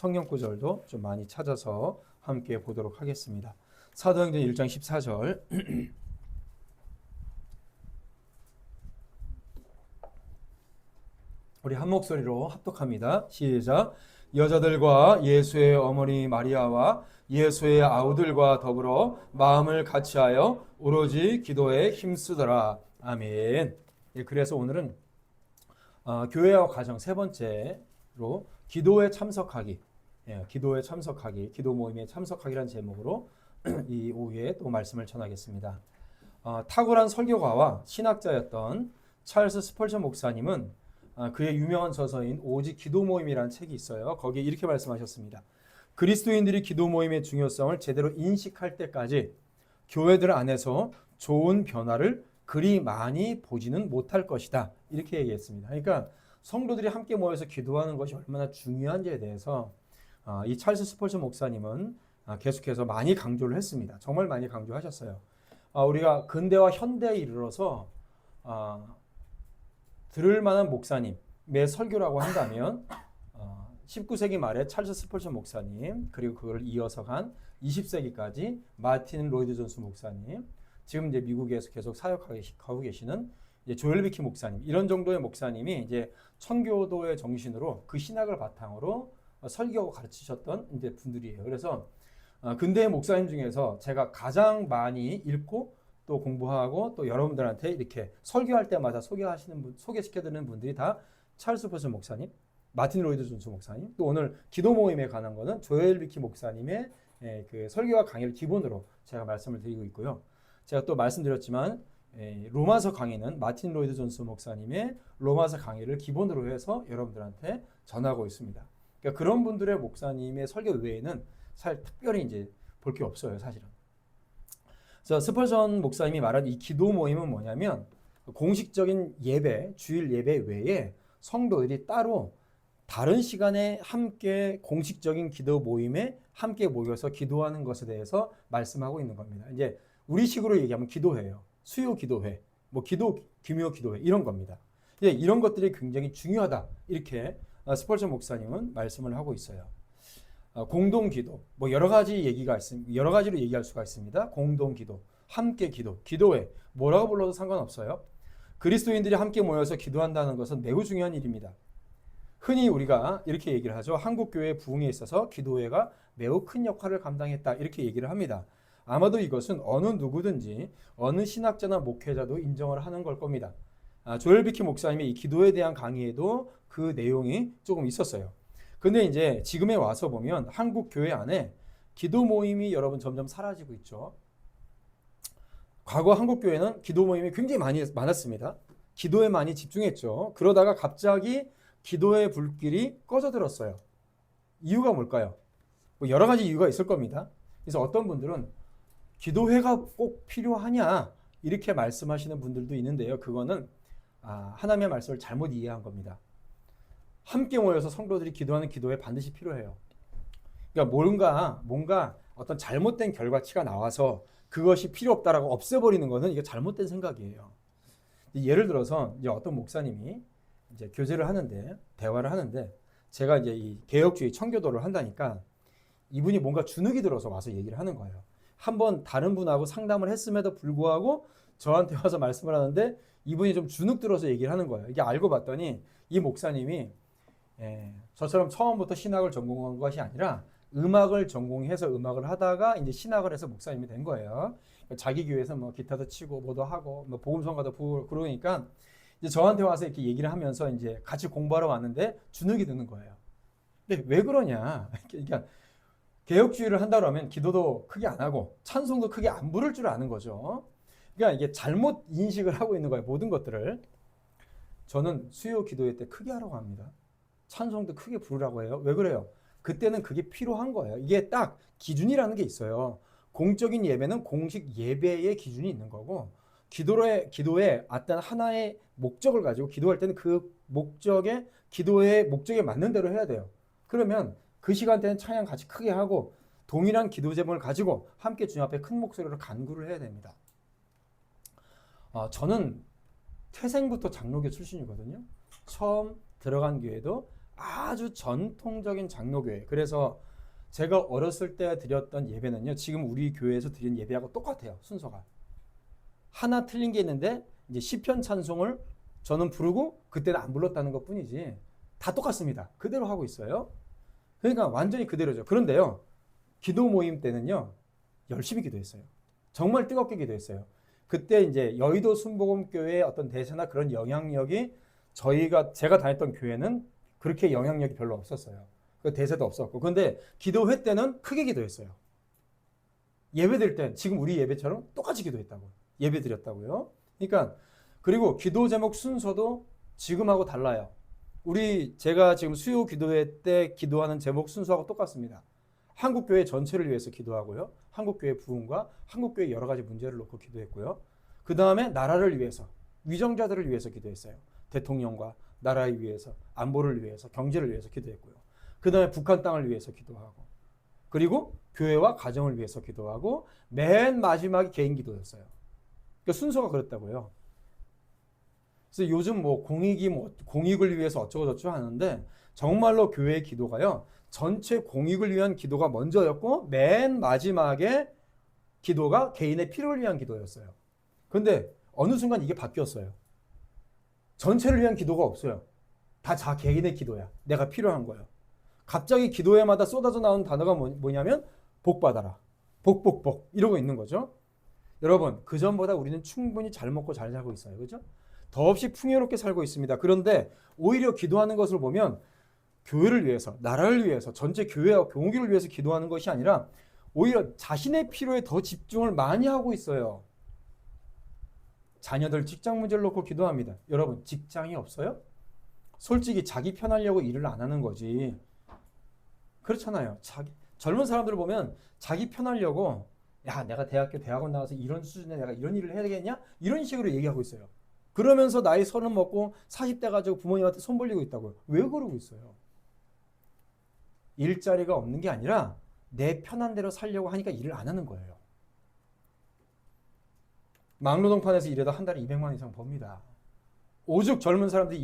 성경 구절도 좀 많이 찾아서 함께 보도록 하겠습니다. 사도행전 1장 14절 우리 한 목소리로 합독합니다. 시작. 여자들과 예수의 어머니 마리아와 예수의 아우들과 더불어 마음을 같이하여 오로지 기도에 힘쓰더라. 아멘. 예, 그래서 오늘은 교회와 가정 세 번째로 기도에 참석하기, 기도에 참석하기, 기도 모임에 참석하기라는 제목으로 이 오후에 또 말씀을 전하겠습니다. 탁월한 설교가와 신학자였던 찰스 스펄전 목사님은 그의 유명한 저서인 오직 기도 모임이라는 책이 있어요. 거기에 이렇게 말씀하셨습니다. 그리스도인들이 기도 모임의 중요성을 제대로 인식할 때까지 교회들 안에서 좋은 변화를 그리 많이 보지는 못할 것이다. 이렇게 얘기했습니다. 그러니까 성도들이 함께 모여서 기도하는 것이 얼마나 중요한지에 대해서 이 찰스 스펄전 목사님은 계속해서 많이 강조를 했습니다. 정말 많이 강조하셨어요. 우리가 근대와 현대에 이르러서 들을 만한 목사님의 설교라고 한다면 19세기 말에 찰스 스펄전 목사님, 그리고 그걸 이어서 간 20세기까지 마틴 로이드 존스 목사님, 지금 이제 미국에서 계속 사역하고 계시는 이제 조엘 비키 목사님, 이런 정도의 목사님이 이제 청교도의 정신으로 그 신학을 바탕으로 설교하고 가르치셨던 이제 분들이에요. 그래서 근대의 목사님 중에서 제가 가장 많이 읽고 또 공부하고 또 여러분들한테 이렇게 설교할 때마다 소개시켜드리는 분들이 다 찰스 스펄전 목사님, 마틴 로이드 존스 목사님, 또 오늘 기도 모임에 관한 거는 조엘 비키 목사님의 그 설교와 강의를 기본으로 제가 말씀을 드리고 있고요. 제가 또 말씀드렸지만 로마서 강의는 마틴 로이드 존스 목사님의 로마서 강의를 기본으로 해서 여러분들한테 전하고 있습니다. 그러니까 그런 분들의 목사님의 설교 외에는 사실 특별히 이제 볼 게 없어요, 사실은. 그래서 스펄전 목사님이 말한 이 기도 모임은 뭐냐면 공식적인 예배, 주일 예배 외에 성도들이 따로 다른 시간에 함께 공식적인 기도 모임에 함께 모여서 기도하는 것에 대해서 말씀하고 있는 겁니다. 이제 우리식으로 얘기하면 기도회예요. 수요 기도회, 뭐 기도 규모 기도회 이런 겁니다. 이런 것들이 굉장히 중요하다. 이렇게 스펄전 목사님은 말씀을 하고 있어요. 공동 기도, 뭐 여러 가지 얘기가 있습니다. 여러 가지로 얘기할 수가 있습니다. 공동 기도, 함께 기도, 기도회, 뭐라고 불러도 상관없어요. 그리스도인들이 함께 모여서 기도한다는 것은 매우 중요한 일입니다. 흔히 우리가 이렇게 얘기를 하죠. 한국교회 부흥에 있어서 기도회가 매우 큰 역할을 감당했다. 이렇게 얘기를 합니다. 아마도 이것은 어느 누구든지 어느 신학자나 목회자도 인정을 하는 걸 겁니다. 조엘 비키 목사님의 이 기도에 대한 강의에도 그 내용이 조금 있었어요. 근데 이제 지금에 와서 보면 한국 교회 안에 기도 모임이 여러분 점점 사라지고 있죠. 과거 한국 교회는 기도 모임이 굉장히 많았습니다. 기도에 많이 집중했죠. 그러다가 갑자기 기도의 불길이 꺼져들었어요. 이유가 뭘까요? 뭐 여러 가지 이유가 있을 겁니다. 그래서 어떤 분들은 기도회가 꼭 필요하냐 이렇게 말씀하시는 분들도 있는데요. 그거는 하나님의 말씀을 잘못 이해한 겁니다. 함께 모여서 성도들이 기도하는 기도회 반드시 필요해요. 그러니까 뭔가 어떤 잘못된 결과치가 나와서 그것이 필요 없다라고 없애버리는 것은 이게 잘못된 생각이에요. 예를 들어서 이제 어떤 목사님이 이제 교제를 하는데 대화를 하는데 제가 이제 이 개혁주의 청교도를 한다니까 이분이 뭔가 주눅이 들어서 와서 얘기를 하는 거예요. 한번 다른 분하고 상담을 했음에도 불구하고 저한테 와서 말씀을 하는데 이분이 좀 주눅 들어서 얘기를 하는 거예요. 이게 알고 봤더니 이 목사님이 저처럼 처음부터 신학을 전공한 것이 아니라 음악을 전공해서 음악을 하다가 이제 신학을 해서 목사님이 된 거예요. 자기 교회에서 뭐 기타도 치고 뭐도 하고 뭐 복음성가도 부르고 그러니까 이제 저한테 와서 이렇게 얘기를 하면서 이제 같이 공부하러 왔는데 주눅이 드는 거예요. 근데 왜 그러냐? 그러니까 개혁주의를 한다고 하면 기도도 크게 안 하고 찬송도 크게 안 부를 줄 아는 거죠. 그러니까 이게 잘못 인식을 하고 있는 거예요. 모든 것들을. 저는 수요 기도회 때 크게 하라고 합니다. 찬송도 크게 부르라고 해요. 왜 그래요? 그때는 그게 필요한 거예요. 이게 딱 기준이라는 게 있어요. 공적인 예배는 공식 예배의 기준이 있는 거고 기도에 어떤 하나의 목적을 가지고 기도할 때는 그 목적의 기도의 목적에 맞는 대로 해야 돼요. 그러면 그 시간대는 찬양 같이 크게 하고 동일한 기도 제목을 가지고 함께 주님 앞에 큰 목소리로 간구를 해야 됩니다. 저는 태생부터 장로교 출신이거든요. 처음 들어간 교회도 아주 전통적인 장로교회. 그래서 제가 어렸을 때 드렸던 예배는요, 지금 우리 교회에서 드리는 예배하고 똑같아요. 순서가. 하나 틀린 게 있는데 이제 시편 찬송을 저는 부르고 그때는 안 불렀다는 것뿐이지 다 똑같습니다. 그대로 하고 있어요. 그러니까 완전히 그대로죠. 그런데요, 기도 모임 때는요, 열심히 기도했어요. 정말 뜨겁게 기도했어요. 그때 이제 여의도 순복음교회의 어떤 대세나 그런 영향력이 제가 다녔던 교회는 그렇게 영향력이 별로 없었어요. 그 대세도 없었고. 그런데 기도회 때는 크게 기도했어요. 예배 드릴 땐 지금 우리 예배처럼 똑같이 기도했다고. 예배 드렸다고요. 그러니까 그리고 기도 제목 순서도 지금하고 달라요. 제가 지금 수요 기도회 때 기도하는 제목 순서하고 똑같습니다. 한국교회 전체를 위해서 기도하고요. 한국교회 부흥과 한국교회 여러 가지 문제를 놓고 기도했고요. 그 다음에 나라를 위해서, 위정자들을 위해서 기도했어요. 대통령과 나라를 위해서, 안보를 위해서, 경제를 위해서 기도했고요. 그 다음에 북한 땅을 위해서 기도하고, 그리고 교회와 가정을 위해서 기도하고, 맨 마지막이 개인 기도였어요. 그러니까 순서가 그랬다고요. 그래서 요즘 공익을 위해서 어쩌고저쩌고 하는데, 정말로 교회의 기도가요, 전체 공익을 위한 기도가 먼저였고, 맨 마지막에 기도가 개인의 필요를 위한 기도였어요. 그런데 어느 순간 이게 바뀌었어요. 전체를 위한 기도가 없어요. 다 개인의 기도야. 내가 필요한 거예요. 갑자기 기도회마다 쏟아져 나오는 단어가 뭐냐면 복 받아라. 복 이러고 있는 거죠. 여러분, 그전보다 우리는 충분히 잘 먹고 잘 살고 있어요. 그죠? 더없이 풍요롭게 살고 있습니다. 그런데 오히려 기도하는 것을 보면 교회를 위해서, 나라를 위해서, 전체 교회와 교우기를 위해서 기도하는 것이 아니라 오히려 자신의 필요에 더 집중을 많이 하고 있어요. 자녀들 직장 문제를 놓고 기도합니다. 여러분, 직장이 없어요? 솔직히 자기 편하려고 일을 안 하는 거지. 그렇잖아요. 젊은 사람들을 보면 자기 편하려고, 야, 내가 대학원 나와서 이런 수준에 내가 이런 일을 해야 되겠냐? 이런 식으로 얘기하고 있어요. 그러면서 나이 30 먹고 40대 가지고 부모님한테 손 벌리고 있다고요. 왜 그러고 있어요? 일자리가 없는 게 아니라 내 편한 대로 살려고 하니까 일을 안 하는 거예요. 막노동판에서 일해도 한 달에 200만 원 이상 법니다. 오죽 젊은 사람들이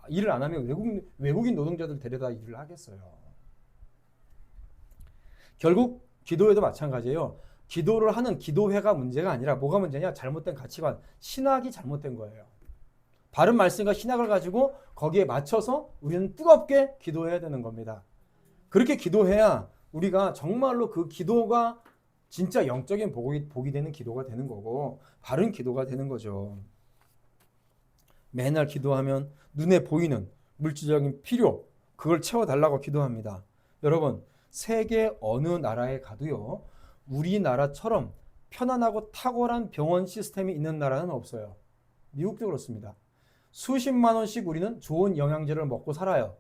일을 안 하면 외국인 노동자들 데려다 일을 하겠어요. 결국 기도회도 마찬가지예요. 기도를 하는 기도회가 문제가 아니라 뭐가 문제냐? 잘못된 가치관, 신학이 잘못된 거예요. 바른 말씀과 신학을 가지고 거기에 맞춰서 우리는 뜨겁게 기도해야 되는 겁니다. 그렇게 기도해야 우리가 정말로 그 기도가 진짜 영적인 복이 되는 기도가 되는 거고 바른 기도가 되는 거죠. 매날 기도하면 눈에 보이는 물질적인 필요, 그걸 채워달라고 기도합니다. 여러분, 세계 어느 나라에 가도요, 우리나라처럼 편안하고 탁월한 병원 시스템이 있는 나라는 없어요. 미국도 그렇습니다. 수십만 원씩 우리는 좋은 영양제를 먹고 살아요.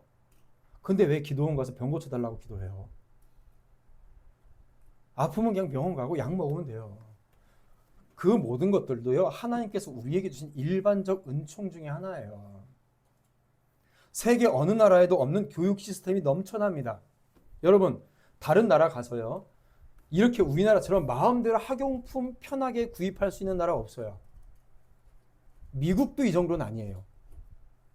근데 왜 기도원 가서 병 고쳐달라고 기도해요? 아프면 그냥 병원 가고 약 먹으면 돼요. 그 모든 것들도요, 하나님께서 우리에게 주신 일반적 은총 중에 하나예요. 세계 어느 나라에도 없는 교육 시스템이 넘쳐납니다. 여러분, 다른 나라 가서요, 이렇게 우리나라처럼 마음대로 학용품 편하게 구입할 수 있는 나라 없어요. 미국도 이 정도는 아니에요.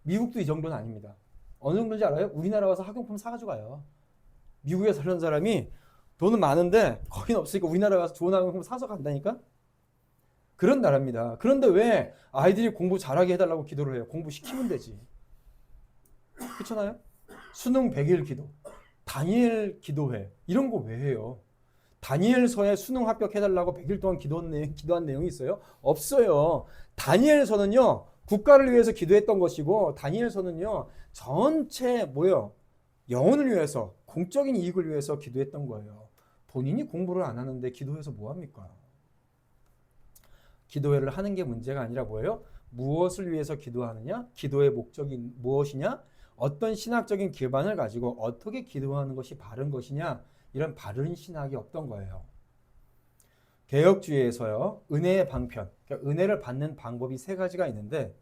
미국도 이 정도는 아닙니다. 어느 정도인지 알아요? 우리나라 와서 학용품 사가지고 가요. 미국에 사는 사람이 돈은 많은데 거기는 없으니까 우리나라 가서 좋은 학용품 사서 간다니까? 그런 나라입니다. 그런데 왜 아이들이 공부 잘하게 해달라고 기도를 해요? 공부시키면 되지. 그렇잖아요? 수능 100일 기도, 다니엘 기도회, 이런 거 왜 해요? 다니엘서에 수능 합격해달라고 100일 동안 기도한 내용이 있어요? 없어요. 다니엘서는요, 국가를 위해서 기도했던 것이고, 다니엘서는요, 전체 영혼을 위해서, 공적인 이익을 위해서 기도했던 거예요. 본인이 공부를 안 하는데 기도해서 뭐합니까? 기도회를 하는 게 문제가 아니라 뭐예요? 무엇을 위해서 기도하느냐? 기도의 목적이 무엇이냐? 어떤 신학적인 기반을 가지고 어떻게 기도하는 것이 바른 것이냐? 이런 바른 신학이 없던 거예요. 개혁주의에서요, 은혜의 방편, 그러니까 은혜를 받는 방법이 3가지가 있는데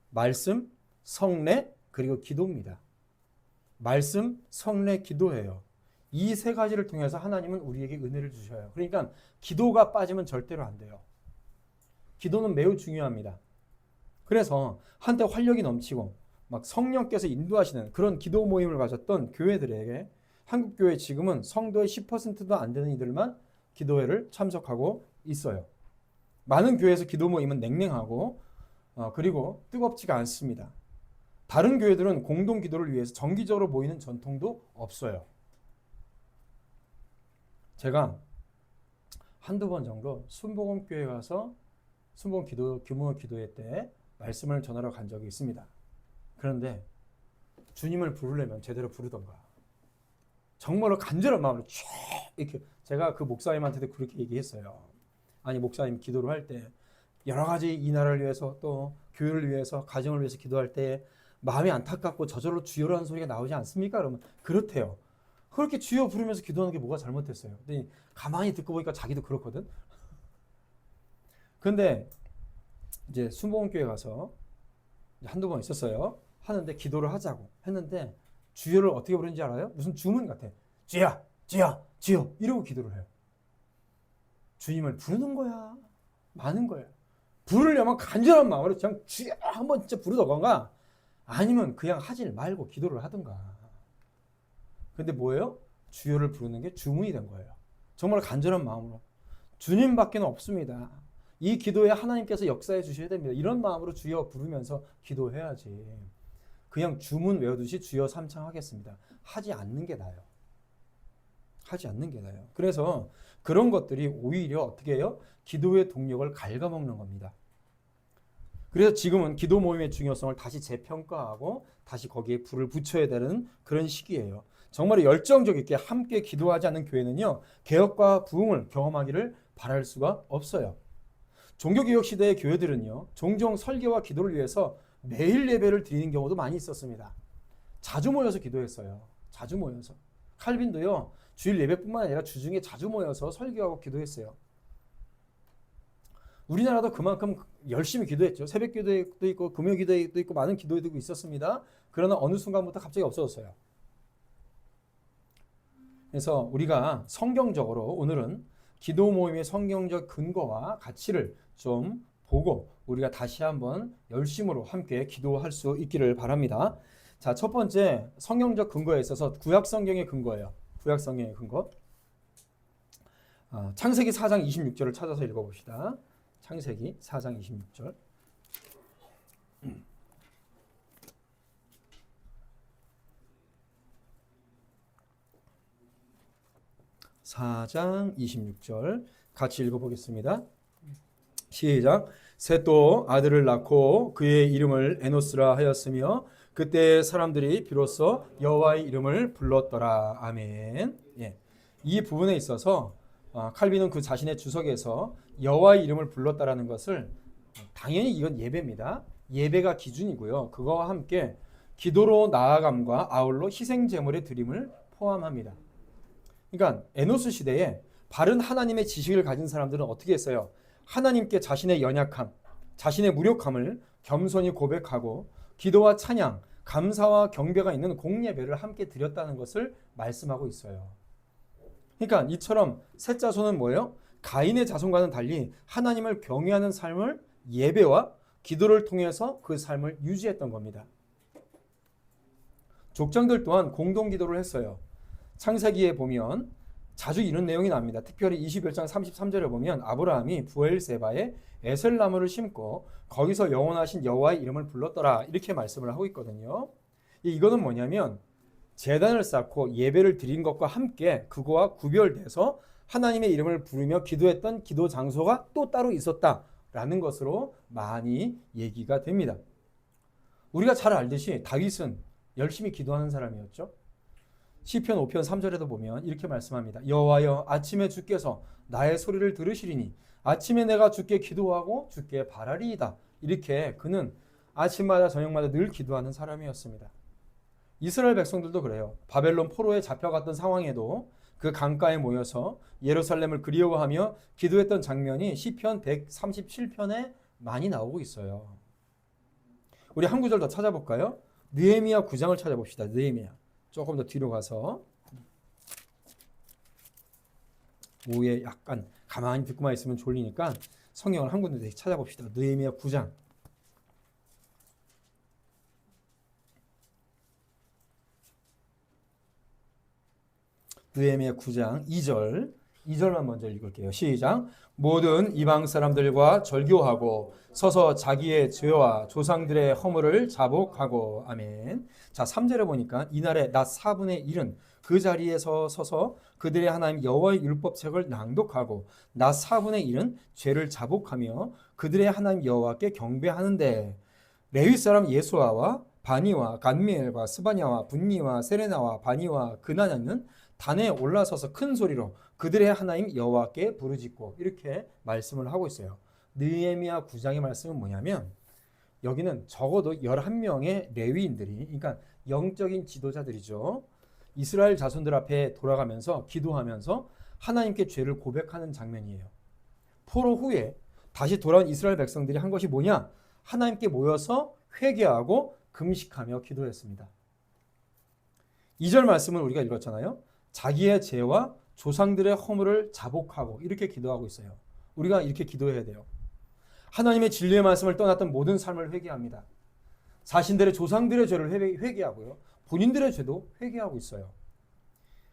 말씀, 성례, 그리고 기도입니다. 말씀, 성례, 기도예요. 이 3가지를 통해서 하나님은 우리에게 은혜를 주셔요. 그러니까 기도가 빠지면 절대로 안 돼요. 기도는 매우 중요합니다. 그래서 한때 활력이 넘치고 막 성령께서 인도하시는 그런 기도 모임을 가졌던 교회들에게 한국 교회 지금은 성도의 10%도 안 되는 이들만 기도회를 참석하고 있어요. 많은 교회에서 기도 모임은 냉랭하고 그리고 뜨겁지가 않습니다. 다른 교회들은 공동 기도를 위해서 정기적으로 모이는 전통도 없어요. 제가 한두 번 정도 순복음교회 가서 순복음 기도 규모 기도회 때 말씀을 전하러 간 적이 있습니다. 그런데 주님을 부르려면 제대로 부르던가. 정말로 간절한 마음으로 쫙 이렇게 제가 그 목사님한테도 그렇게 얘기했어요. 아니 목사님 기도를 할 때 여러 가지 이 나라를 위해서 또 교회를 위해서 가정을 위해서 기도할 때 마음이 안타깝고 저절로 주여라는 소리가 나오지 않습니까? 그러면 그렇대요. 그렇게 주여 부르면서 기도하는 게 뭐가 잘못됐어요? 근데 가만히 듣고 보니까 자기도 그렇거든. 근데 이제 순복음교회 가서 한두 번 있었어요. 하는데 기도를 하자고 했는데 주여를 어떻게 부르는지 알아요? 무슨 주문 같아. 주여, 주여, 주여 이러고 기도를 해요. 주님을 부르는 거야. 많은 거야. 부르려면 간절한 마음으로 그냥 주여 한번 진짜 부르던가 아니면 그냥 하질 말고 기도를 하던가. 근데 뭐예요? 주여를 부르는 게 주문이 된 거예요. 정말 간절한 마음으로. 주님밖에 없습니다. 이 기도에 하나님께서 역사해 주셔야 됩니다. 이런 마음으로 주여 부르면서 기도해야지. 그냥 주문 외우듯이 주여 삼창하겠습니다. 하지 않는 게 나아요. 하지 않는 게 나아요. 그래서 그런 것들이 오히려 어떻게 해요? 기도의 동력을 갉아먹는 겁니다. 그래서 지금은 기도 모임의 중요성을 다시 재평가하고 다시 거기에 불을 붙여야 되는 그런 시기예요. 정말 열정적 있게 함께 기도하지 않는 교회는요, 개혁과 부흥을 경험하기를 바랄 수가 없어요. 종교개혁 시대의 교회들은요, 종종 설교와 기도를 위해서 매일 예배를 드리는 경우도 많이 있었습니다. 자주 모여서 기도했어요. 자주 모여서. 칼빈도요, 주일 예배뿐만 아니라 주중에 자주 모여서 설교하고 기도했어요. 우리나라도 그만큼 열심히 기도했죠. 새벽 기도도 있고 금요 기도도 있고 많은 기도회도 있었습니다. 그러나 어느 순간부터 갑자기 없어졌어요. 그래서 우리가 성경적으로 오늘은 기도 모임의 성경적 근거와 가치를 좀 보고 우리가 다시 한번 열심으로 함께 기도할 수 있기를 바랍니다. 자, 첫 번째 성경적 근거에 있어서 구약 성경의 근거예요. 구약 성경의 근거. 창세기 4장 26절을 찾아서 읽어봅시다. 창세기 4장 26절. 4장 26절 같이 읽어보겠습니다. 시작. 셋도 아들을 낳고 그의 이름을 에노스라 하였으며 그때 사람들이 비로소 여호와의 이름을 불렀더라. 아멘. 예. 이 부분에 있어서 칼빈은 그 자신의 주석에서 여호와의 이름을 불렀다라는 것을 당연히 이건 예배입니다. 예배가 기준이고요. 그거와 함께 기도로 나아감과 아울러 희생 제물의 드림을 포함합니다. 그러니까 에노스 시대에 바른 하나님의 지식을 가진 사람들은 어떻게 했어요? 하나님께 자신의 연약함, 자신의 무력함을 겸손히 고백하고 기도와 찬양, 감사와 경배가 있는 공예배를 함께 드렸다는 것을 말씀하고 있어요. 그러니까 이처럼 셋 자손은 뭐예요? 가인의 자손과는 달리 하나님을 경외하는 삶을 예배와 기도를 통해서 그 삶을 유지했던 겁니다. 족장들 또한 공동 기도를 했어요. 창세기에 보면 자주 이런 내용이 납니다. 특별히 21장 33절에 보면 아브라함이 부엘세바에 에셀나무를 심고 거기서 영원하신 여호와의 이름을 불렀더라 이렇게 말씀을 하고 있거든요. 이거는 뭐냐면 제단을 쌓고 예배를 드린 것과 함께 그거와 구별돼서 하나님의 이름을 부르며 기도했던 기도 장소가 또 따로 있었다라는 것으로 많이 얘기가 됩니다. 우리가 잘 알듯이 다윗은 열심히 기도하는 사람이었죠. 시편 5편 3절에도 보면 이렇게 말씀합니다. 여호와여 아침에 주께서 나의 소리를 들으시리니 아침에 내가 주께 기도하고 주께 바라리이다. 이렇게 그는 아침마다 저녁마다 늘 기도하는 사람이었습니다. 이스라엘 백성들도 그래요. 바벨론 포로에 잡혀갔던 상황에도 그 강가에 모여서 예루살렘을 그리워하며 기도했던 장면이 시편 137편에 많이 나오고 있어요. 우리 한 구절 더 찾아볼까요? 느헤미야 9장을 찾아봅시다. 느헤미야. 조금 더 뒤로 가서 오후에 약간 가만히 듣고만 있으면 졸리니까 성경을 한 군데 찾아봅시다. 느헤미야 9장 느헤미야 9장 2절. 2절만 먼저 읽을게요. 시작. 모든 이방 사람들과 절교하고 서서 자기의 죄와 조상들의 허물을 자복하고. 아멘. 자, 3절에 보니까 이날에 낮 4분의 1은 그 자리에서 서서 그들의 하나님 여호와의 율법책을 낭독하고 낮 4분의 1은 죄를 자복하며 그들의 하나님 여호와께 경배하는데 레위 사람 예수아와 바니와 간미엘과 스바냐와 분니와 세레나와 바니와 그나냐는 단에 올라서서 큰 소리로 그들의 하나님 여호와께 부르짖고. 이렇게 말씀을 하고 있어요. 느헤미야 9장의 말씀은 뭐냐면 여기는 적어도 11명의 레위인들이, 그러니까 영적인 지도자들이죠. 이스라엘 자손들 앞에 돌아가면서 기도하면서 하나님께 죄를 고백하는 장면이에요. 포로 후에 다시 돌아온 이스라엘 백성들이 한 것이 뭐냐? 하나님께 모여서 회개하고 금식하며 기도했습니다. 2절 말씀을 우리가 읽었잖아요. 자기의 죄와 조상들의 허물을 자복하고. 이렇게 기도하고 있어요. 우리가 이렇게 기도해야 돼요. 하나님의 진리의 말씀을 떠났던 모든 삶을 회개합니다. 자신들의 조상들의 죄를 회개하고요. 본인들의 죄도 회개하고 있어요.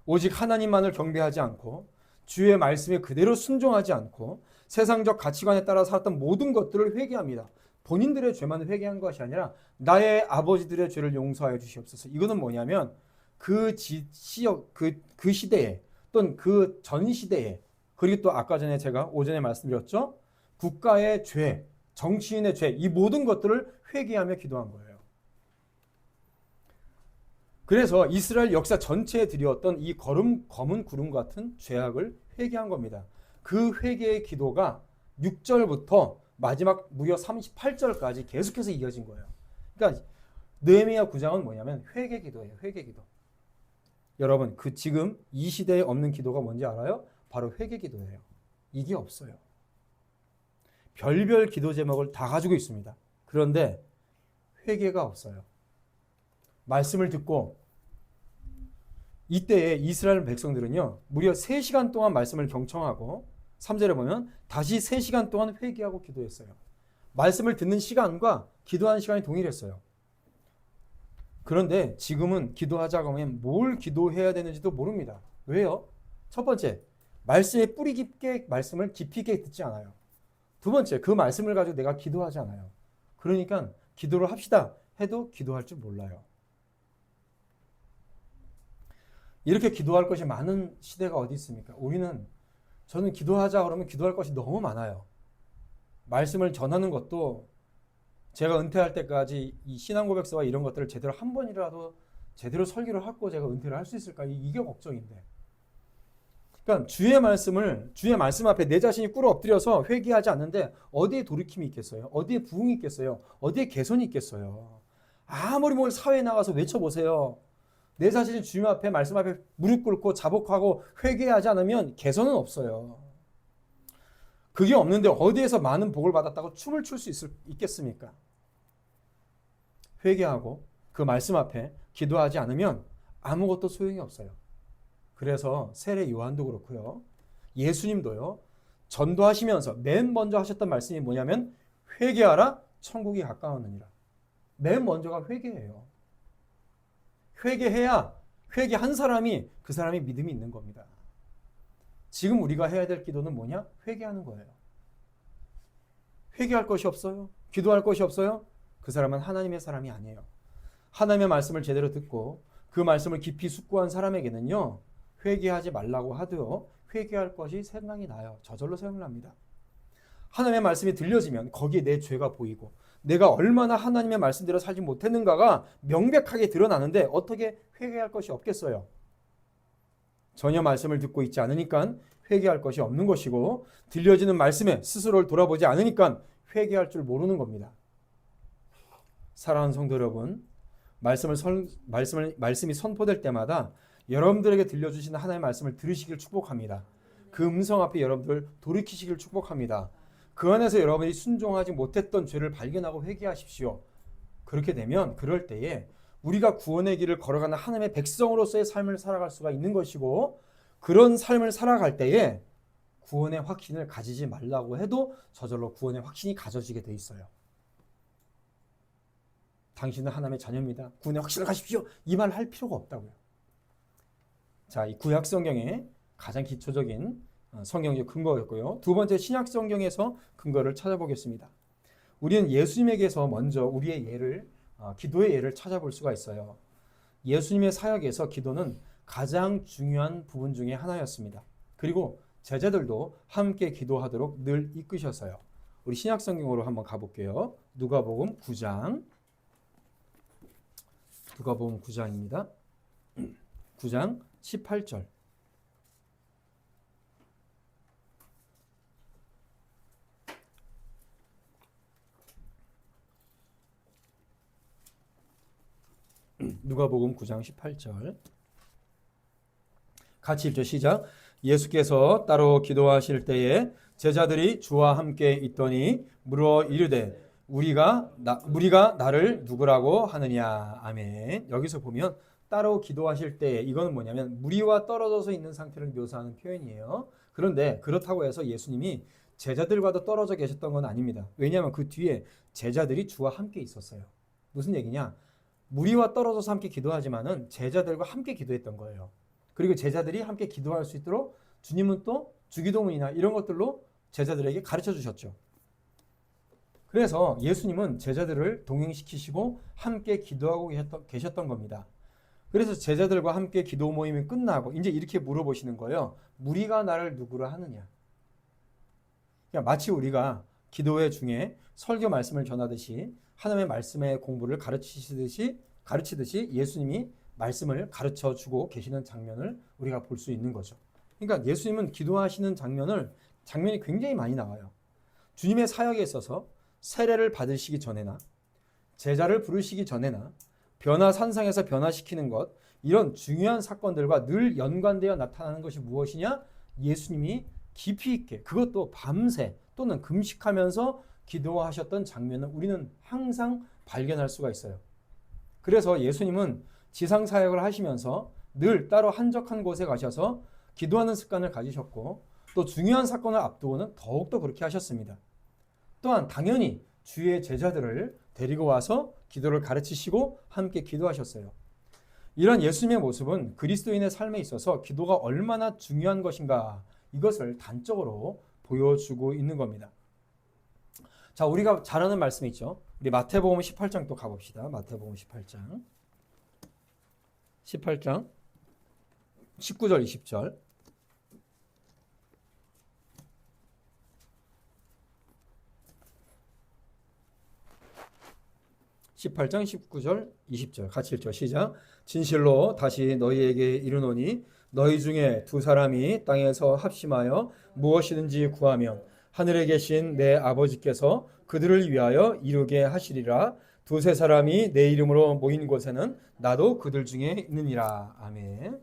오직 하나님만을 경배하지 않고 주의 말씀에 그대로 순종하지 않고 세상적 가치관에 따라 살았던 모든 것들을 회개합니다. 본인들의 죄만 회개한 것이 아니라 나의 아버지들의 죄를 용서하여 주시옵소서. 이거는 뭐냐면 그 시대에 또는 그 전 시대에, 그리고 또 아까 전에 제가 오전에 말씀드렸죠. 국가의 죄, 정치인의 죄, 이 모든 것들을 회개하며 기도한 거예요. 그래서 이스라엘 역사 전체에 드렸던 이 검은 구름 같은 죄악을 회개한 겁니다. 그 회개의 기도가 6절부터 마지막 무려 38절까지 계속해서 이어진 거예요. 그러니까 느헤미야 9장은 뭐냐면 회개 기도예요. 회개 기도. 여러분, 그 지금 이 시대에 없는 기도가 뭔지 알아요? 바로 회개 기도예요. 이게 없어요. 별별 기도 제목을 다 가지고 있습니다. 그런데 회개가 없어요. 말씀을 듣고 이때에 이스라엘 백성들은요, 무려 3시간 동안 말씀을 경청하고 3절에 보면 다시 3시간 동안 회개하고 기도했어요. 말씀을 듣는 시간과 기도하는 시간이 동일했어요. 그런데 지금은 기도하자고 하면 뭘 기도해야 되는지도 모릅니다. 왜요? 첫 번째, 말씀에 뿌리 깊게 말씀을 깊이 있게 듣지 않아요. 두 번째, 그 말씀을 가지고 내가 기도하지 않아요. 그러니까 기도를 합시다 해도 기도할 줄 몰라요. 이렇게 기도할 것이 많은 시대가 어디 있습니까? 저는 기도하자 그러면 기도할 것이 너무 많아요. 말씀을 전하는 것도 제가 은퇴할 때까지 이 신앙고백서와 이런 것들을 제대로 한 번이라도 제대로 설교를 하고 제가 은퇴를 할 수 있을까? 이게 걱정인데. 그러니까 주의 말씀 앞에 내 자신이 꿇어 엎드려서 회개하지 않는데 어디에 돌이킴이 있겠어요? 어디에 부흥이 있겠어요? 어디에 개선이 있겠어요? 아무리 뭘 사회에 나가서 외쳐보세요. 내 자신이 주님 앞에 말씀 앞에 무릎 꿇고 자복하고 회개하지 않으면 개선은 없어요. 그게 없는데 어디에서 많은 복을 받았다고 춤을 출 수 있겠습니까? 회개하고 그 말씀 앞에 기도하지 않으면 아무것도 소용이 없어요. 그래서 세례 요한도 그렇고요. 예수님도요. 전도하시면서 맨 먼저 하셨던 말씀이 뭐냐면 회개하라 천국이 가까웠느니라. 맨 먼저가 회개예요. 회개해야 회개한 사람이 그 사람이 믿음이 있는 겁니다. 지금 우리가 해야 될 기도는 뭐냐? 회개하는 거예요. 회개할 것이 없어요? 기도할 것이 없어요? 그 사람은 하나님의 사람이 아니에요. 하나님의 말씀을 제대로 듣고 그 말씀을 깊이 숙고한 사람에게는요. 회개하지 말라고 하도요. 회개할 것이 생각이 나요. 저절로 생각납니다. 하나님의 말씀이 들려지면 거기에 내 죄가 보이고 내가 얼마나 하나님의 말씀대로 살지 못했는가가 명백하게 드러나는데 어떻게 회개할 것이 없겠어요? 전혀 말씀을 듣고 있지 않으니까 회개할 것이 없는 것이고 들려지는 말씀에 스스로를 돌아보지 않으니까 회개할 줄 모르는 겁니다. 사랑하는 성도 여러분, 말씀이 선포될 때마다 여러분들에게 들려주시는 하나님의 말씀을 들으시길 축복합니다. 그 음성 앞에 여러분들 돌이키시길 축복합니다. 그 안에서 여러분이 순종하지 못했던 죄를 발견하고 회개하십시오. 그렇게 되면 그럴 때에 우리가 구원의 길을 걸어가는 하나님의 백성으로서의 삶을 살아갈 수가 있는 것이고 그런 삶을 살아갈 때에 구원의 확신을 가지지 말라고 해도 저절로 구원의 확신이 가져지게 돼 있어요. 당신은 하나님의 자녀입니다. 구원의 확신을 가십시오. 이 말 할 필요가 없다고요. 자, 이 구약 성경의 가장 기초적인 성경적 근거였고요. 두 번째 신약 성경에서 근거를 찾아보겠습니다. 우리는 예수님에게서 먼저 우리의 예를 기도의 예를 찾아볼 수가 있어요. 예수님의 사역에서 기도는 가장 중요한 부분 중에 하나였습니다. 그리고 제자들도 함께 기도하도록 늘 이끄셨어요. 우리 신약 성경으로 한번 가볼게요. 누가복음 9장. 누가복음 9장입니다. 9장 18절. 누가복음 9장 18절. 같이 읽죠. 시작. 예수께서 따로 기도하실 때에 제자들이 주와 함께 있더니 물어 이르되 우리가 나를 누구라고 하느냐. 아멘. 여기서 보면 따로 기도하실 때 이거는 뭐냐면 무리와 떨어져서 있는 상태를 묘사하는 표현이에요. 그런데 그렇다고 해서 예수님이 제자들과도 떨어져 계셨던 건 아닙니다. 왜냐하면 그 뒤에 제자들이 주와 함께 있었어요. 무슨 얘기냐? 무리와 떨어져서 함께 기도하지만은 제자들과 함께 기도했던 거예요. 그리고 제자들이 함께 기도할 수 있도록 주님은 또 주기도문이나 이런 것들로 제자들에게 가르쳐 주셨죠. 그래서 예수님은 제자들을 동행시키시고 함께 기도하고 계셨던 겁니다. 그래서 제자들과 함께 기도 모임이 끝나고 이제 이렇게 물어보시는 거예요. 무리가 나를 누구라 하느냐. 그러니까 마치 우리가 기도회 중에 설교 말씀을 전하듯이 하나님의 말씀의 공부를 가르치듯이 예수님이 말씀을 가르쳐 주고 계시는 장면을 우리가 볼 수 있는 거죠. 그러니까 예수님은 기도하시는 장면이 굉장히 많이 나와요. 주님의 사역에 있어서 세례를 받으시기 전에나 제자를 부르시기 전에나 변화산상에서 변화시키는 것, 이런 중요한 사건들과 늘 연관되어 나타나는 것이 무엇이냐? 예수님이 깊이 있게, 그것도 밤새 또는 금식하면서 기도하셨던 장면을 우리는 항상 발견할 수가 있어요. 그래서 예수님은 지상 사역을 하시면서 늘 따로 한적한 곳에 가셔서 기도하는 습관을 가지셨고, 또 중요한 사건을 앞두고는 더욱더 그렇게 하셨습니다. 또한 당연히 주의 제자들을 데리고 와서 기도를 가르치시고 함께 기도하셨어요. 이런 예수님의 모습은 그리스도인의 삶에 있어서 기도가 얼마나 중요한 것인가, 이것을 단적으로 보여주고 있는 겁니다. 자, 우리가 잘 아는 말씀이 있죠. 우리 마태복음 18장 또 가봅시다. 마태복음 18장 19절 20절. 18장 19절 20절 같이 읽죠. 시작. 진실로 다시 너희에게 이르노니 너희 중에 두 사람이 땅에서 합심하여 무엇이든지 구하면 하늘에 계신 내 아버지께서 그들을 위하여 이루게 하시리라. 두세 사람이 내 이름으로 모인 곳에는 나도 그들 중에 있느니라. 아멘.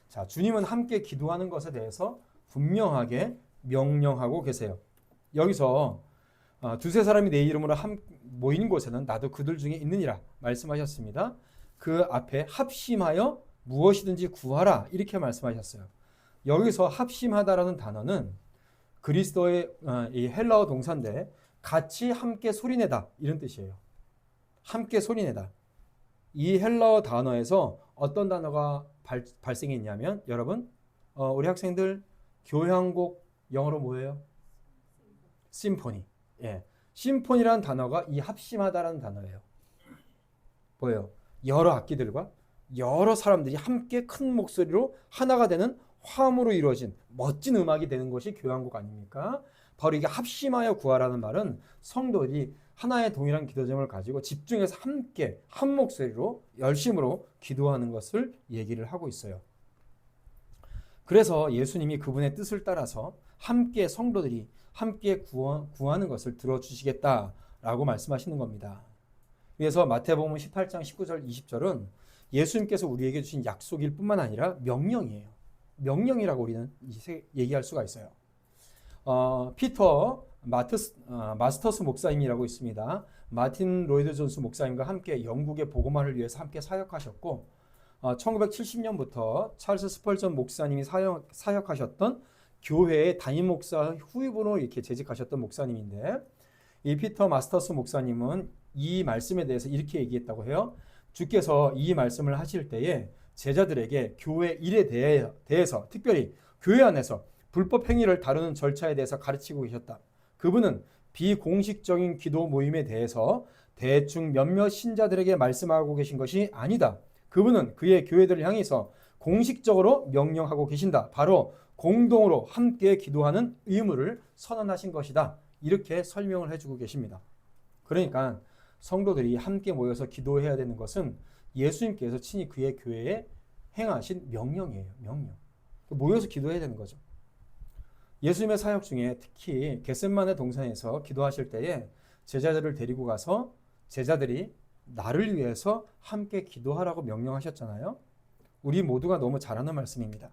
자, 주님은 함께 기도하는 것에 대해서 분명하게 명령하고 계세요. 여기서 두세 사람이 내 이름으로 모인 곳에는 나도 그들 중에 있느니라 말씀하셨습니다. 그 앞에 합심하여 무엇이든지 구하라 이렇게 말씀하셨어요. 여기서 합심하다라는 단어는 그리스도의 이 헬라어 동사인데 같이 함께 소리내다 이런 뜻이에요. 함께 소리내다. 이 헬라어 단어에서 어떤 단어가 발생했냐면, 여러분 우리 학생들 교향곡 영어로 뭐예요? 심포니. 예. 심포니라는 단어가 이 합심하다라는 단어예요. 뭐예요? 여러 악기들과 여러 사람들이 함께 큰 목소리로 하나가 되는 화음으로 이루어진 멋진 음악이 되는 것이 교향곡 아닙니까? 바로 이게 합심하여 구하라는 말은 성도들이 하나의 동일한 기도점을 가지고 집중해서 함께 한 목소리로 열심으로 기도하는 것을 얘기를 하고 있어요. 그래서 예수님이 그분의 뜻을 따라서 함께 성도들이 함께 구하는 것을 들어주시겠다라고 말씀하시는 겁니다. 그래서 마태복음 18장 19절 20절은 예수님께서 우리에게 주신 약속일 뿐만 아니라 명령이에요. 명령이라고 우리는 얘기할 수가 있어요. 피터 마스터스 목사님이라고 있습니다. 마틴 로이드 존스 목사님과 함께 영국의 복음화를 위해서 함께 사역하셨고, 1970년부터 찰스 스펄전 목사님이 사역하셨던 교회의 담임 목사 후임으로 이렇게 재직하셨던 목사님인데, 이 피터 마스터스 목사님은 이 말씀에 대해서 이렇게 얘기했다고 해요. 주께서 이 말씀을 하실 때에 제자들에게 교회 일에 대해서 특별히 교회 안에서 불법 행위를 다루는 절차에 대해서 가르치고 계셨다. 그분은 비공식적인 기도 모임에 대해서 대충 몇몇 신자들에게 말씀하고 계신 것이 아니다. 그분은 그의 교회들을 향해서 공식적으로 명령하고 계신다. 바로 공동으로 함께 기도하는 의무를 선언하신 것이다. 이렇게 설명을 해주고 계십니다. 그러니까 성도들이 함께 모여서 기도해야 되는 것은 예수님께서 친히 그의 교회에 행하신 명령이에요. 명령. 모여서 기도해야 되는 거죠. 예수님의 사역 중에 특히 겟세마네 동산에서 기도하실 때에 제자들을 데리고 가서 제자들이 나를 위해서 함께 기도하라고 명령하셨잖아요. 우리 모두가 너무 잘 아는 말씀입니다.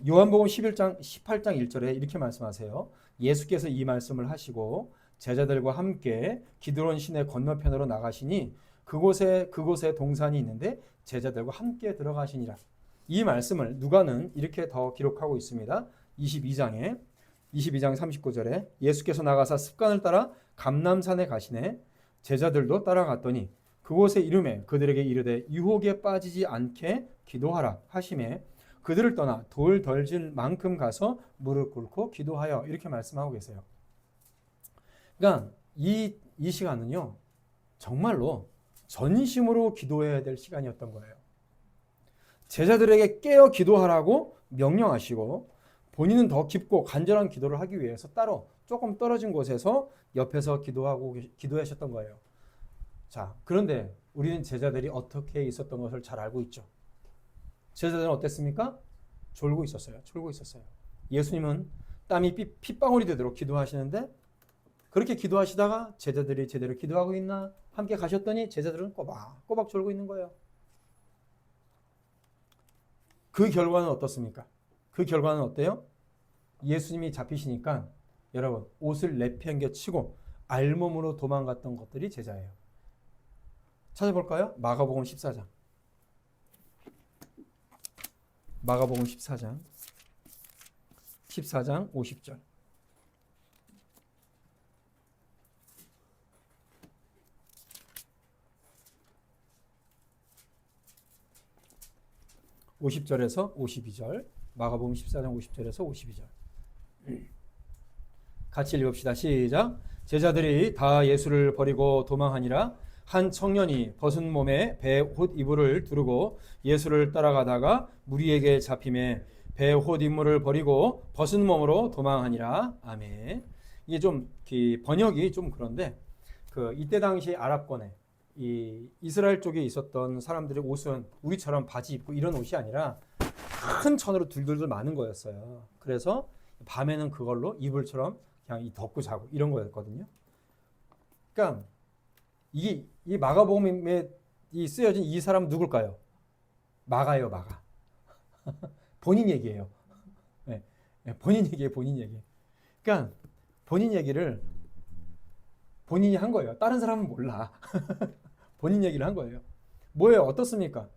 요한복음 11장 18장 1절에 이렇게 말씀하세요. 예수께서 이 말씀을 하시고 제자들과 함께 기드론 시내 건너편으로 나가시니 그곳에 동산이 있는데 제자들과 함께 들어가시니라. 이 말씀을 누가는 이렇게 더 기록하고 있습니다. 22장 39절에 예수께서 나가사 습관을 따라 감람산에 가시네 제자들도 따라갔더니 그곳에 이름에 그들에게 이르되 유혹에 빠지지 않게 기도하라 하시매 그들을 떠나 돌 덜질 만큼 가서 무릎 꿇고 기도하여 이렇게 말씀하고 계세요. 그러니까 이 시간은요 정말로 전심으로 기도해야 될 시간이었던 거예요. 제자들에게 깨어 기도하라고 명령하시고 본인은 더 깊고 간절한 기도를 하기 위해서 따로 조금 떨어진 곳에서 옆에서 기도하셨던 거예요. 자, 그런데 우리는 제자들이 어떻게 있었던 것을 잘 알고 있죠. 제자들은 어땠습니까? 졸고 있었어요. 예수님은 땀이 핏방울이 되도록 기도하시는데 그렇게 기도하시다가 제자들이 제대로 기도하고 있나 함께 가셨더니 제자들은 꼬박꼬박 졸고 있는 거예요. 그 결과는 어떻습니까? 그 결과는 어때요? 예수님이 잡히시니까 여러분 옷을 내팽개치고 알몸으로 도망갔던 것들이 제자예요. 찾아볼까요? 마가복음 14장 50절 50절에서 52절 마가복음 14장 50절에서 52절 같이 읽읍시다. 시작. 제자들이 다 예수를 버리고 도망하니라. 한 청년이 벗은 몸에 배 옷 이불을 두르고 예수를 따라가다가 무리에게 잡히매 배 옷 이불을 버리고 벗은 몸으로 도망하니라. 아멘. 이게 좀 번역이 좀 그런데 이때 당시 아랍권에 이 이스라엘 쪽에 있었던 사람들의 옷은 우리처럼 바지 입고 이런 옷이 아니라 큰 천으로 둘둘둘 많은 거였어요. 그래서 밤에는 그걸로 이불처럼 그냥 덮고 자고 이런 거였거든요. 그러니까 이 마가복음에 쓰여진 이 사람 누굴까요? 마가예요, 마가. 본인 얘기예요. 네, 본인 얘기. 그러니까 본인 얘기를 본인이 한 거예요. 다른 사람은 몰라. 본인 얘기를 한 거예요. 뭐예요? 어떻습니까?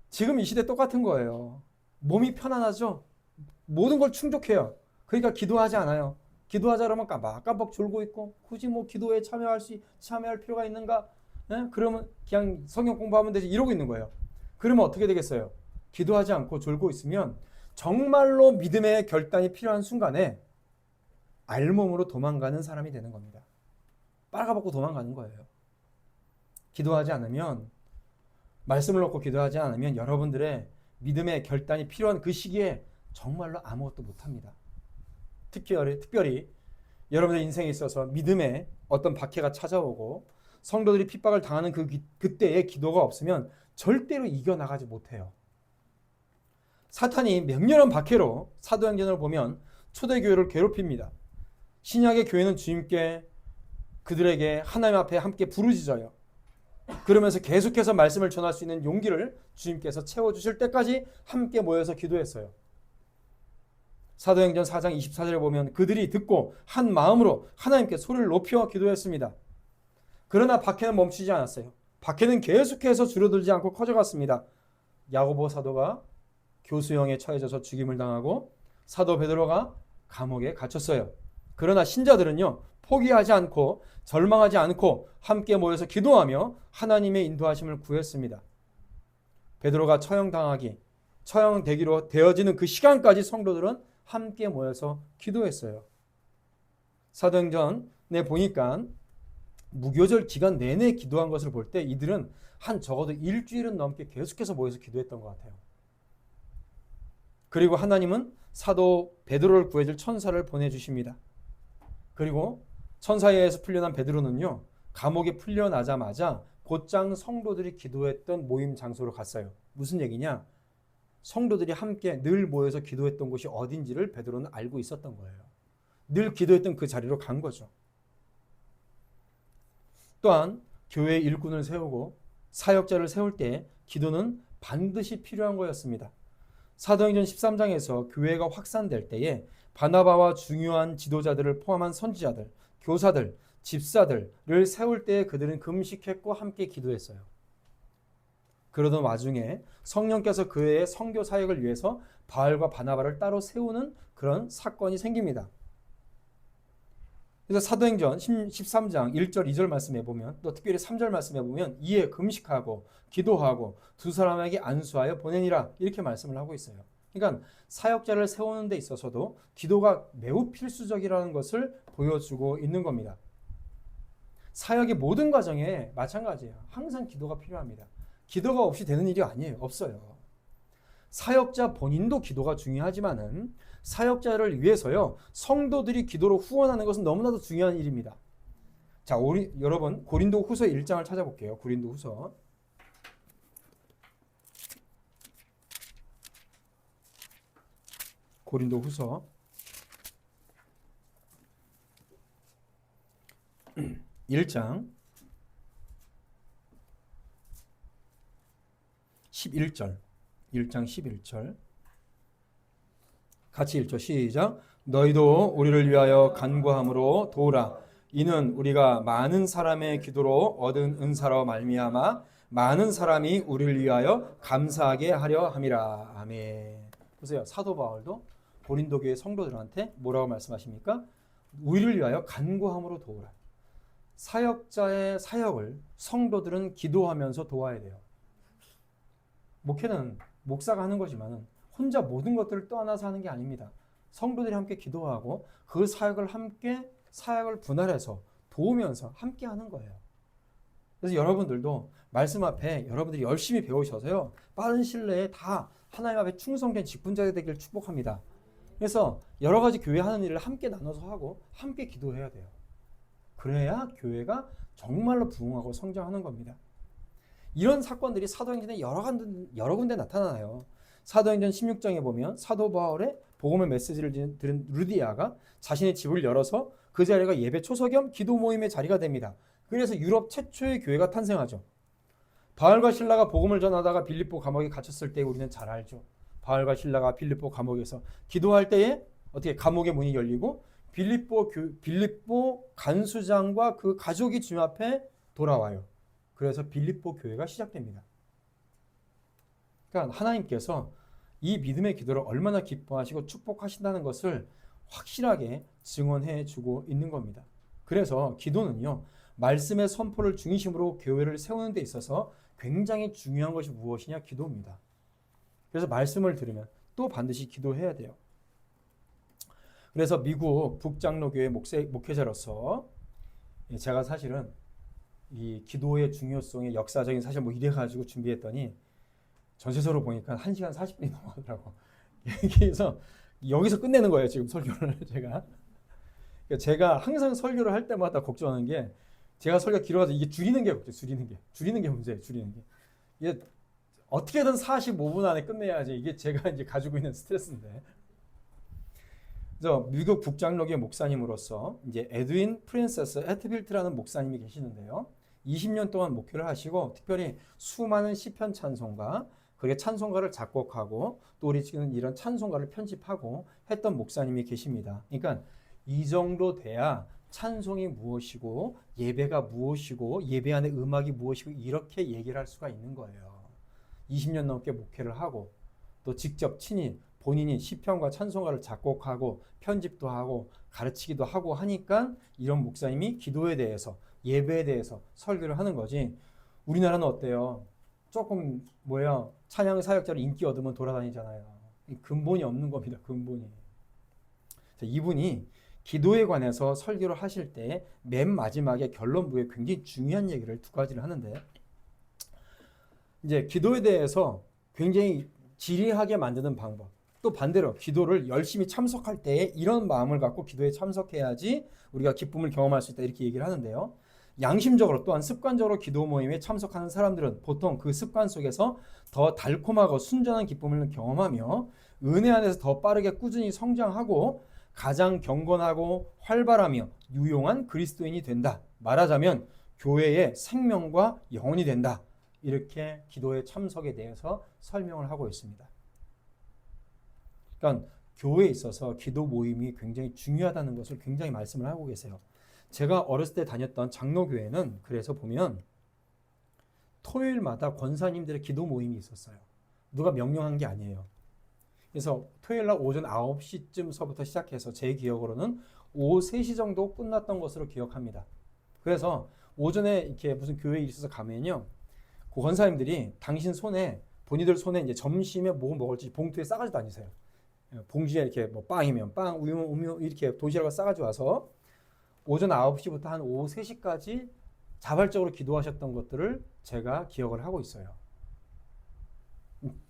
지금 이 시대 똑같은 거예요. 몸이 편안하죠? 모든 걸 충족해요. 그러니까 기도하지 않아요. 기도하자 그러면 깜빡깜빡 졸고 있고 굳이 기도에 참여할 필요가 있는가? 그러면 그냥 성경 공부하면 되지 이러고 있는 거예요. 그러면 어떻게 되겠어요? 기도하지 않고 졸고 있으면 정말로 믿음의 결단이 필요한 순간에 알몸으로 도망가는 사람이 되는 겁니다. 빨아먹고 도망가는 거예요. 기도하지 않으면 말씀을 놓고 기도하지 않으면 여러분들의 믿음의 결단이 필요한 그 시기에 정말로 아무것도 못합니다. 특별히 여러분의 인생에 있어서 믿음에 어떤 박해가 찾아오고 성도들이 핍박을 당하는 그때의 기도가 없으면 절대로 이겨나가지 못해요. 사탄이 맹렬한 박해로 사도행전을 보면 초대교회를 괴롭힙니다. 신약의 교회는 주님께 그들에게 하나님 앞에 함께 부르짖어요. 그러면서 계속해서 말씀을 전할 수 있는 용기를 주님께서 채워주실 때까지 함께 모여서 기도했어요. 사도행전 4장 24절에 보면 그들이 듣고 한 마음으로 하나님께 소리를 높여 기도했습니다. 그러나 박해는 멈추지 않았어요. 박해는 계속해서 줄어들지 않고 커져갔습니다. 야고보 사도가 교수형에 처해져서 죽임을 당하고 사도 베드로가 감옥에 갇혔어요. 그러나 신자들은요 포기하지 않고 절망하지 않고 함께 모여서 기도하며 하나님의 인도하심을 구했습니다. 베드로가 처형되기로 되어지는 그 시간까지 성도들은 함께 모여서 기도했어요. 사도행전에 보니까 무교절 기간 내내 기도한 것을 볼 때 이들은 한 적어도 일주일은 넘게 계속해서 모여서 기도했던 것 같아요. 그리고 하나님은 사도 베드로를 구해줄 천사를 보내주십니다. 그리고 천사에 의해서 풀려난 베드로는요, 감옥에 풀려나자마자 곧장 성도들이 기도했던 모임 장소로 갔어요. 무슨 얘기냐? 성도들이 함께 늘 모여서 기도했던 곳이 어딘지를 베드로는 알고 있었던 거예요. 늘 기도했던 그 자리로 간 거죠. 또한 교회 일꾼을 세우고 사역자를 세울 때 기도는 반드시 필요한 거였습니다. 사도행전 13장에서 교회가 확산될 때에 바나바와 중요한 지도자들을 포함한 선지자들, 교사들, 집사들을 세울 때 그들은 금식했고 함께 기도했어요. 그러던 와중에 성령께서 그의 선교 사역을 위해서 바울과 바나바를 따로 세우는 그런 사건이 생깁니다. 그래서 사도행전 13장 1절 2절 말씀해 보면, 또 특별히 3절 말씀해 보면 이에 금식하고 기도하고 두 사람에게 안수하여 보내니라, 이렇게 말씀을 하고 있어요. 그러니까 사역자를 세우는 데 있어서도 기도가 매우 필수적이라는 것을 보여주고 있는 겁니다. 사역의 모든 과정에 마찬가지예요. 항상 기도가 필요합니다. 기도가 없이 되는 일이 아니에요. 없어요. 사역자 본인도 기도가 중요하지만은 사역자를 위해서요, 성도들이 기도로 후원하는 것은 너무나도 중요한 일입니다. 자, 여러분 고린도후서 1장을 찾아볼게요. 고린도후서 1장 11절. 1장 11절. 같이 읽죠. 시작. 너희도 우리를 위하여 간구함으로 도우라. 이는 우리가 많은 사람의 기도로 얻은 은사로 말미암아 많은 사람이 우리를 위하여 감사하게 하려 함이라. 아멘. 보세요. 사도 바울도 고린도 교회 성도들한테 뭐라고 말씀하십니까? 우리를 위하여 간구함으로 도우라. 사역자의 사역을 성도들은 기도하면서 도와야 돼요. 목회는 목사가 하는 거지만 혼자 모든 것들을 떠안아서 하는 게 아닙니다. 성도들이 함께 기도하고 그 사역을 함께 사역을 분할해서 도우면서 함께 하는 거예요. 그래서 여러분들도 말씀 앞에 여러분들이 열심히 배우셔서요, 빠른 시일 내에 다 하나님 앞에 충성된 직분자가 되기를 축복합니다. 그래서 여러 가지 교회 하는 일을 함께 나눠서 하고 함께 기도해야 돼요. 그래야 교회가 정말로 부흥하고 성장하는 겁니다. 이런 사건들이 사도행전에 여러 군데 나타나요. 사도행전 16장에 보면 사도 바울의 복음의 메시지를 들은 루디아가 자신의 집을 열어서 그 자리가 예배 초소 겸 기도 모임의 자리가 됩니다. 그래서 유럽 최초의 교회가 탄생하죠. 바울과 실라가 복음을 전하다가 빌립보 감옥에 갇혔을 때 우리는 잘 알죠. 바울과 실라가 빌립보 감옥에서 기도할 때에 어떻게 감옥의 문이 열리고 빌립보 간수장과 그 가족이 주님 앞에 돌아와요. 그래서 빌립보 교회가 시작됩니다. 그러니까 하나님께서 이 믿음의 기도를 얼마나 기뻐하시고 축복하신다는 것을 확실하게 증언해 주고 있는 겁니다. 그래서 기도는요, 말씀의 선포를 중심으로 교회를 세우는 데 있어서 굉장히 중요한 것이 무엇이냐? 기도입니다. 그래서 말씀을 들으면 또 반드시 기도해야 돼요. 그래서 미국 북장로교회 목회자로서 제가 사실은 이 기도의 중요성의 역사적인 사실 뭐 이래가지고 준비했더니 전체적으로 보니까 1시간 40분이 넘어가더라고. 그래서 여기서 끝내는 거예요, 지금 설교를 제가. 그러니까 제가 항상 설교를 할 때마다 걱정하는 게, 제가 설교가 길어서 이게 줄이는 게 문제예요. 줄이는 게. 이게 어떻게든 45분 안에 끝내야지, 이게 제가 이제 가지고 있는 스트레스인데. 그래서 미국 북장로교회 목사님으로서 이제 에드윈 프린세스 해트빌트라는 목사님이 계시는데요. 20년 동안 목회를 하시고 특별히 수많은 시편 찬송가, 그리고 찬송가를 작곡하고 또 우리 지금 이런 찬송가를 편집하고 했던 목사님이 계십니다. 그러니까 이 정도 돼야 찬송이 무엇이고 예배가 무엇이고 예배 안에 음악이 무엇이고 이렇게 얘기를 할 수가 있는 거예요. 20년 넘게 목회를 하고 또 직접 친히 본인이 시편과 찬송가를 작곡하고 편집도 하고 가르치기도 하고 하니까 이런 목사님이 기도에 대해서 예배에 대해서 설교를 하는 거지. 우리나라는 어때요? 조금 찬양 사역자로 인기 얻으면 돌아다니잖아요. 근본이 없는 겁니다. 근본이. 이분이 기도에 관해서 설교를 하실 때 맨 마지막에 결론부에 굉장히 중요한 얘기를 두 가지를 하는데, 이제 기도에 대해서 굉장히 지리하게 만드는 방법, 또 반대로 기도를 열심히 참석할 때에 이런 마음을 갖고 기도에 참석해야지 우리가 기쁨을 경험할 수 있다, 이렇게 얘기를 하는데요. 양심적으로 또한 습관적으로 기도 모임에 참석하는 사람들은 보통 그 습관 속에서 더 달콤하고 순전한 기쁨을 경험하며 은혜 안에서 더 빠르게 꾸준히 성장하고 가장 경건하고 활발하며 유용한 그리스도인이 된다. 말하자면 교회의 생명과 영혼이 된다. 이렇게 기도의 참석에 대해서 설명을 하고 있습니다. 그러니까 교회에 있어서 기도 모임이 굉장히 중요하다는 것을 굉장히 말씀을 하고 계세요. 제가 어렸을 때 다녔던 장로교회는 그래서 보면 토요일마다 권사님들의 기도 모임이 있었어요. 누가 명령한 게 아니에요. 그래서 토요일날 오전 9시쯤서부터 시작해서 제 기억으로는 오후 3시 정도 끝났던 것으로 기억합니다. 그래서 오전에 이렇게 무슨 교회에 있어서 가면요, 그 권사님들이 당신 손에, 본인들 손에 이제 점심에 뭐 먹을지 봉투에 싸가지고 다니세요. 봉지에 이렇게 뭐 빵이면 빵, 우유면 우유, 이렇게 도시락을 싸가지고 와서 오전 9시부터 한 오후 3시까지 자발적으로 기도하셨던 것들을 제가 기억을 하고 있어요.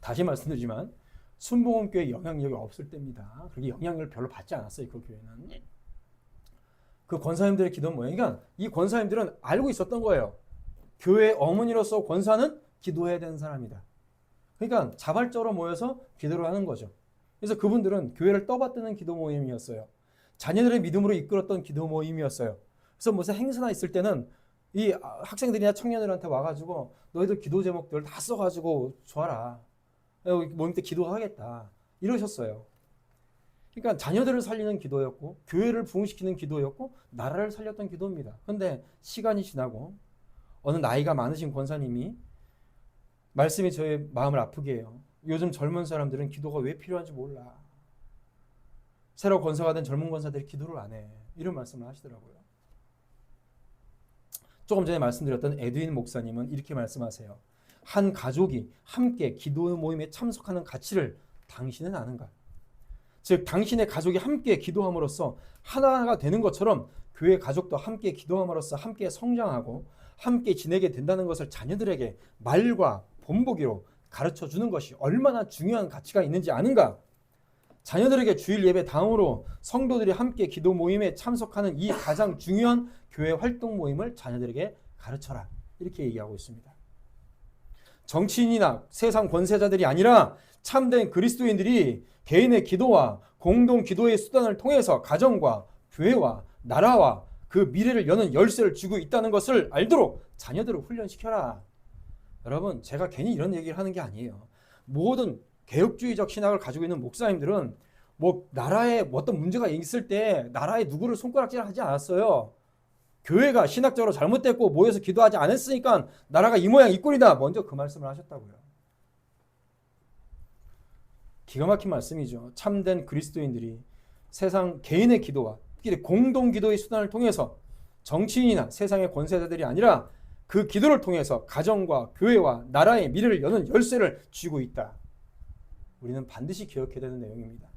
다시 말씀드리지만 순복음교회 영향력이 없을 때입니다. 그렇게 영향력을 별로 받지 않았어요. 그 교회는. 그 권사님들의 기도는 뭐예요? 그러니까 이 권사님들은 알고 있었던 거예요. 교회 어머니로서 권사는 기도해야 되는 사람이다. 그러니까 자발적으로 모여서 기도를 하는 거죠. 그래서 그분들은 교회를 떠받드는 기도 모임이었어요. 자녀들의 믿음으로 이끌었던 기도 모임이었어요. 그래서 무슨 행사나 있을 때는 이 학생들이나 청년들한테 와가지고 너희들 기도 제목들 다 써가지고 줘라. 모임 때 기도하겠다. 이러셨어요. 그러니까 자녀들을 살리는 기도였고 교회를 부흥시키는 기도였고 나라를 살렸던 기도입니다. 그런데 시간이 지나고 어느 나이가 많으신 권사님이 말씀이 저의 마음을 아프게 해요. 요즘 젊은 사람들은 기도가 왜 필요한지 몰라. 새로 권사가 된 젊은 권사들이 기도를 안 해. 이런 말씀을 하시더라고요. 조금 전에 말씀드렸던 에드윈 목사님은 이렇게 말씀하세요. 한 가족이 함께 기도 모임에 참석하는 가치를 당신은 아는가? 즉 당신의 가족이 함께 기도함으로써 하나가 되는 것처럼 교회 가족도 함께 기도함으로써 함께 성장하고 함께 지내게 된다는 것을 자녀들에게 말과 본보기로 가르쳐 주는 것이 얼마나 중요한 가치가 있는지 아는가? 자녀들에게 주일 예배 다음으로 성도들이 함께 기도 모임에 참석하는 이 가장 중요한 교회 활동 모임을 자녀들에게 가르쳐라. 이렇게 얘기하고 있습니다. 정치인이나 세상 권세자들이 아니라 참된 그리스도인들이 개인의 기도와 공동 기도의 수단을 통해서 가정과 교회와 나라와 그 미래를 여는 열쇠를 쥐고 있다는 것을 알도록 자녀들을 훈련시켜라. 여러분, 제가 괜히 이런 얘기를 하는 게 아니에요. 모든 개혁주의적 신학을 가지고 있는 목사님들은 뭐 나라에 어떤 문제가 있을 때 나라에 누구를 손가락질하지 않았어요. 교회가 신학적으로 잘못됐고 모여서 기도하지 않았으니까 나라가 이 모양 이 꼴이다. 먼저 그 말씀을 하셨다고요. 기가 막힌 말씀이죠. 참된 그리스도인들이 세상 개인의 기도와 특히 공동 기도의 수단을 통해서 정치인이나 세상의 권세자들이 아니라 그 기도를 통해서 가정과 교회와 나라의 미래를 여는 열쇠를 쥐고 있다. 우리는 반드시 기억해야 되는 내용입니다.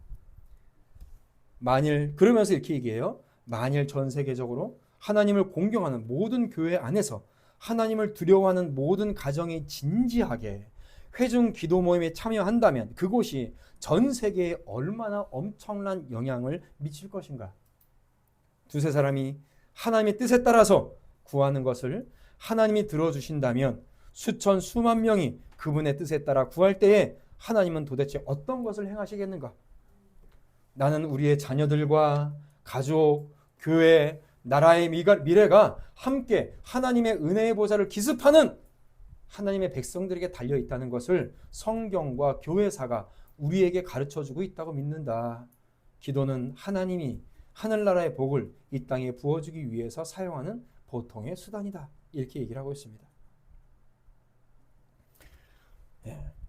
그러면서 이렇게 얘기해요. 만일 전 세계적으로 하나님을 공경하는 모든 교회 안에서 하나님을 두려워하는 모든 가정이 진지하게 회중 기도 모임에 참여한다면 그곳이 전 세계에 얼마나 엄청난 영향을 미칠 것인가. 두세 사람이 하나님의 뜻에 따라서 구하는 것을 하나님이 들어주신다면 수천 수만 명이 그분의 뜻에 따라 구할 때에 하나님은 도대체 어떤 것을 행하시겠는가? 나는 우리의 자녀들과 가족, 교회, 나라의 미래가 함께 하나님의 은혜의 보좌를 기습하는 하나님의 백성들에게 달려있다는 것을 성경과 교회사가 우리에게 가르쳐주고 있다고 믿는다. 기도는 하나님이 하늘나라의 복을 이 땅에 부어주기 위해서 사용하는 보통의 수단이다. 이렇게 얘기를 하고 있습니다.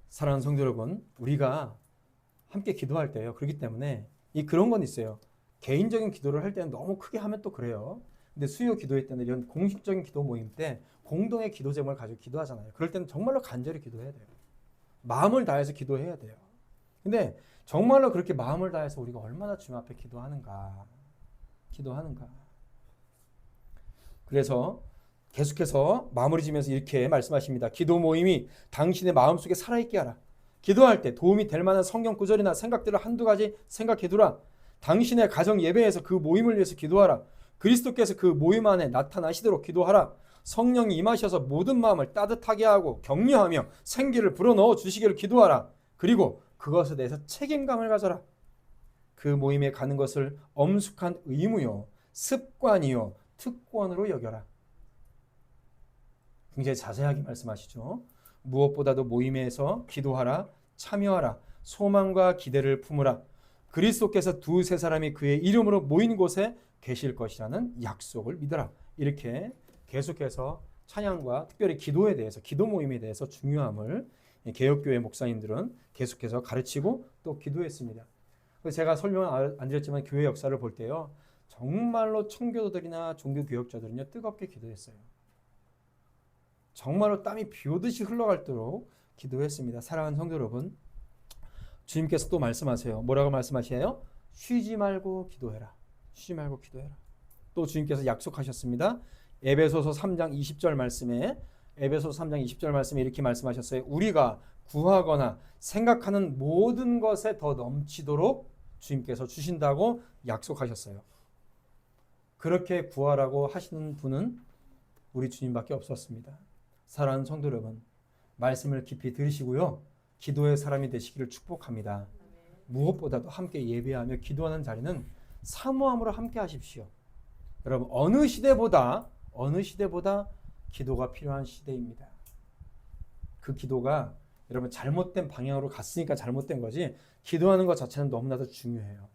사랑하는 성도 여러분, 우리가 함께 기도할 때요. 그렇기 때문에 그런 건 있어요. 개인적인 기도를 할 때는 너무 크게 하면 또 그래요. 근데 수요 기도회 때는 이런 공식적인 기도 모임 때 공동의 기도 제목을 가지고 기도하잖아요. 그럴 때는 정말로 간절히 기도해야 돼요. 마음을 다해서 기도해야 돼요. 근데 정말로 그렇게 마음을 다해서 우리가 얼마나 주님 앞에 기도하는가. 그래서 계속해서 마무리 지면서 이렇게 말씀하십니다. 기도 모임이 당신의 마음속에 살아있게 하라. 기도할 때 도움이 될 만한 성경 구절이나 생각들을 한두 가지 생각해두라. 당신의 가정 예배에서 그 모임을 위해서 기도하라. 그리스도께서 그 모임 안에 나타나시도록 기도하라. 성령이 임하셔서 모든 마음을 따뜻하게 하고 격려하며 생기를 불어넣어 주시기를 기도하라. 그리고 그것에 대해서 책임감을 가져라. 그 모임에 가는 것을 엄숙한 의무요, 습관이요, 특권으로 여겨라. 굉장히 자세하게 말씀하시죠. 무엇보다도 모임에서 기도하라, 참여하라, 소망과 기대를 품으라. 그리스도께서 두세 사람이 그의 이름으로 모인 곳에 계실 것이라는 약속을 믿어라. 이렇게 계속해서 찬양과 특별히 기도에 대해서, 기도 모임에 대해서 중요함을 개혁교회 목사님들은 계속해서 가르치고 또 기도했습니다. 그래서 제가 설명을 안 드렸지만 교회 역사를 볼 때요, 정말로 청교도들이나 종교개혁자들은요 뜨겁게 기도했어요. 정말로 땀이 비 오듯이 흘러갈도록 기도했습니다. 사랑하는 성도 여러분, 주님께서 또 말씀하세요. 뭐라고 말씀하시나요? 쉬지 말고 기도해라. 쉬지 말고 기도해라. 또 주님께서 약속하셨습니다. 에베소서 3장 20절 말씀에 이렇게 말씀하셨어요. 우리가 구하거나 생각하는 모든 것에 더 넘치도록 주님께서 주신다고 약속하셨어요. 그렇게 구하라고 하시는 분은 우리 주님밖에 없었습니다. 사랑하는 성도 여러분, 말씀을 깊이 들으시고요, 기도의 사람이 되시기를 축복합니다. 무엇보다도 함께 예배하며 기도하는 자리는 사모함으로 함께 하십시오. 여러분, 어느 시대보다 기도가 필요한 시대입니다. 그 기도가 여러분 잘못된 방향으로 갔으니까 잘못된 거지, 기도하는 것 자체는 너무나도 중요해요.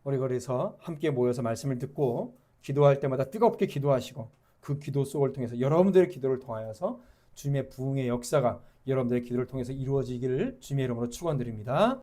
우리 그래서 함께 모여서 말씀을 듣고 기도할 때마다 뜨겁게 기도하시고, 그 기도 속을 통해서 여러분들의 기도를 통하여서 주님의 부흥의 역사가 여러분들의 기도를 통해서 이루어지기를 주님의 이름으로 축원드립니다.